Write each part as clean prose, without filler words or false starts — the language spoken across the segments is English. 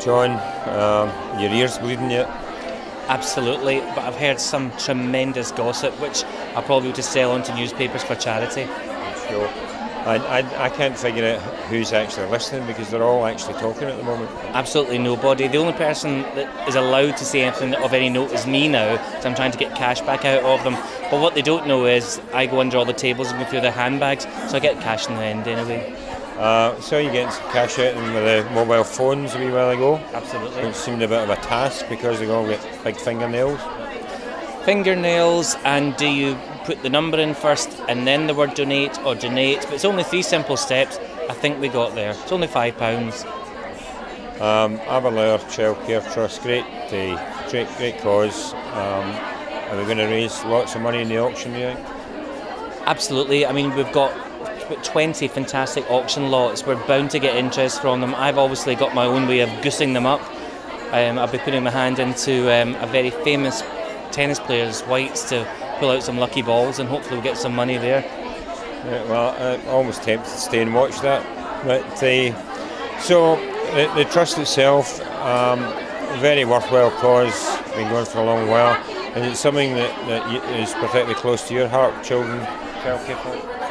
John, your ears bleeding yet? Absolutely, but I've heard some tremendous gossip which I'll probably have to sell onto newspapers for charity. Sure. I can't figure out who's actually listening because they're all actually talking at the moment. Absolutely nobody. The only person that is allowed to say anything of any note is me now, so I'm trying to get cash back out of them. But what they don't know is I go under all the tables and go through their handbags, so I get cash in the end anyway. So you get some cash out of them with the mobile phones a wee while ago. Absolutely. It seemed a bit of a task because they all get big fingernails. Fingernails, and do you put the number in first and then the word donate, or donate? But it's only 3 simple steps. I think we got there. It's only £5. Aberlour Childcare Trust, great cause. Are we going to raise lots of money in the auction, do you think? Absolutely. I mean, we've got 20 fantastic auction lots. We're bound to get interest from them. I've obviously got my own way of goosing them up. I'll be putting my hand into a very famous tennis player's whites to pull out some lucky balls, and hopefully we'll get some money there. Yeah, well, I'm almost tempted to stay and watch that. But so the trust itself, very worthwhile cause, been going for a long while. Is it something that is particularly close to your heart, children, childcare?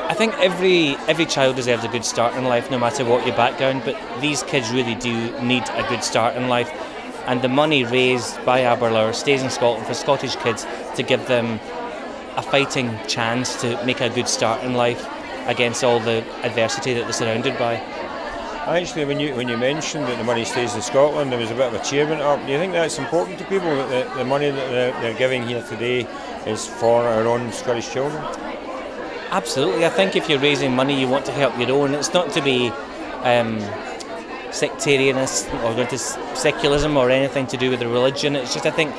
I think every child deserves a good start in life, no matter what your background, but these kids really do need a good start in life. And the money raised by Aberlour stays in Scotland for Scottish kids to give them a fighting chance to make a good start in life against all the adversity that they're surrounded by. Actually, when you mentioned that the money stays in Scotland, there was a bit of a cheerment up. Do you think that's important to people, that the money that they're giving here today is for our own Scottish children? Absolutely. I think if you're raising money, you want to help your own. It's not to be sectarianist or going to secularism or anything to do with the religion. It's just, I think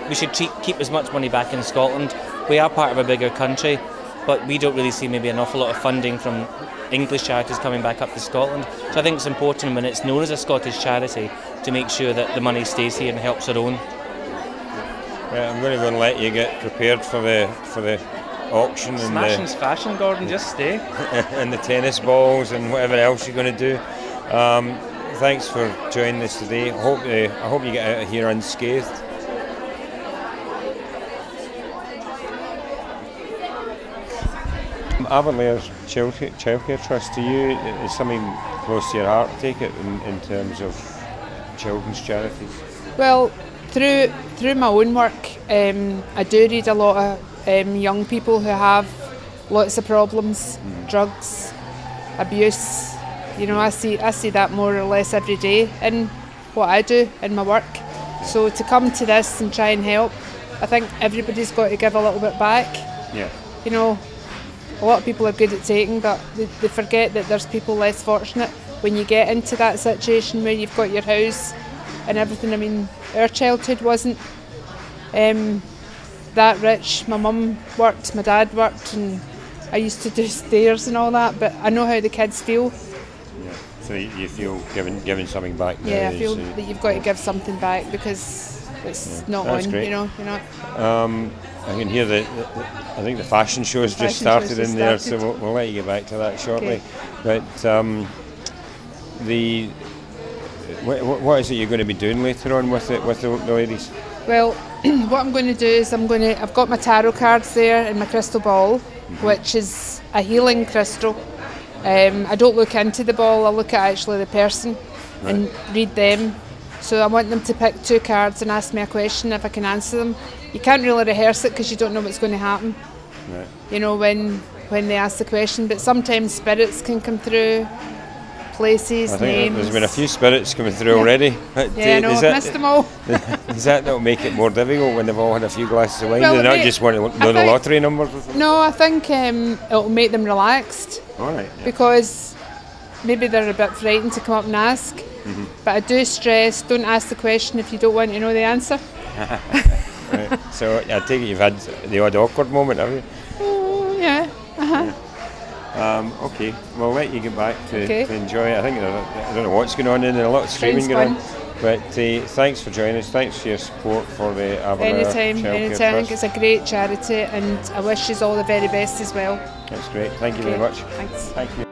we should keep as much money back in Scotland. We are part of a bigger country, but we don't really see maybe an awful lot of funding from English charities coming back up to Scotland. So I think it's important when it's known as a Scottish charity to make sure that the money stays here and helps our own. Right, I'm going to go and let you get prepared for the auction. Smashing's fashion, Gordon, just stay. And the tennis balls and whatever else you're going to do. Thanks for joining us today. I hope you get out of here unscathed. Aberlour Childcare Trust, to you, is something close to your heart, I take it, in terms of children's charities? Well, through my own work, I do read a lot of young people who have lots of problems, drugs, abuse. You know, I see that more or less every day in what I do in my work. So to come to this and try and help, I think everybody's got to give a little bit back. Yeah. You know, a lot of people are good at taking, but they forget that there's people less fortunate. When you get into that situation where you've got your house and everything, I mean, our childhood wasn't that rich. My mum worked, my dad worked, and I used to do stairs and all that, but I know how the kids feel. Yeah. So you feel giving something back now? Yeah, I feel that you've got to give something back because it's not on, great. you know. I can hear I think the fashion show has just started in there, so we'll let you get back to that shortly. Okay. But what is it you're going to be doing later on with the ladies? Well, what I'm going to do is I've got my tarot cards there and my crystal ball, which is a healing crystal. I don't look into the ball, I look at actually the person and read them. So I want them to pick 2 cards and ask me a question if I can answer them. You can't really rehearse it because you don't know what's going to happen. Right. You know, when they ask the question, but sometimes spirits can come through, places, I think names. There's been a few spirits coming through already. Yeah, I know, I've missed them all. Does that not make it more difficult when they've all had a few glasses of wine? Well, they not just want to know the lottery numbers? No, I think it'll make them relaxed. All right. Yeah. Because maybe they're a bit frightened to come up and ask. But I do stress, don't ask the question if you don't want to know the answer. Right. So I take it you've had the odd awkward moment, have you? Yeah. Yeah. Okay, we'll let you get back to enjoy it. I think I don't know what's going on in there, a lot of screaming going on. But thanks for joining us. Thanks for your support for the Aberlour Childcare Trust. I think it's a great charity, and I wish you all the very best as well. That's great. Thank you very much. Thanks. Thank you.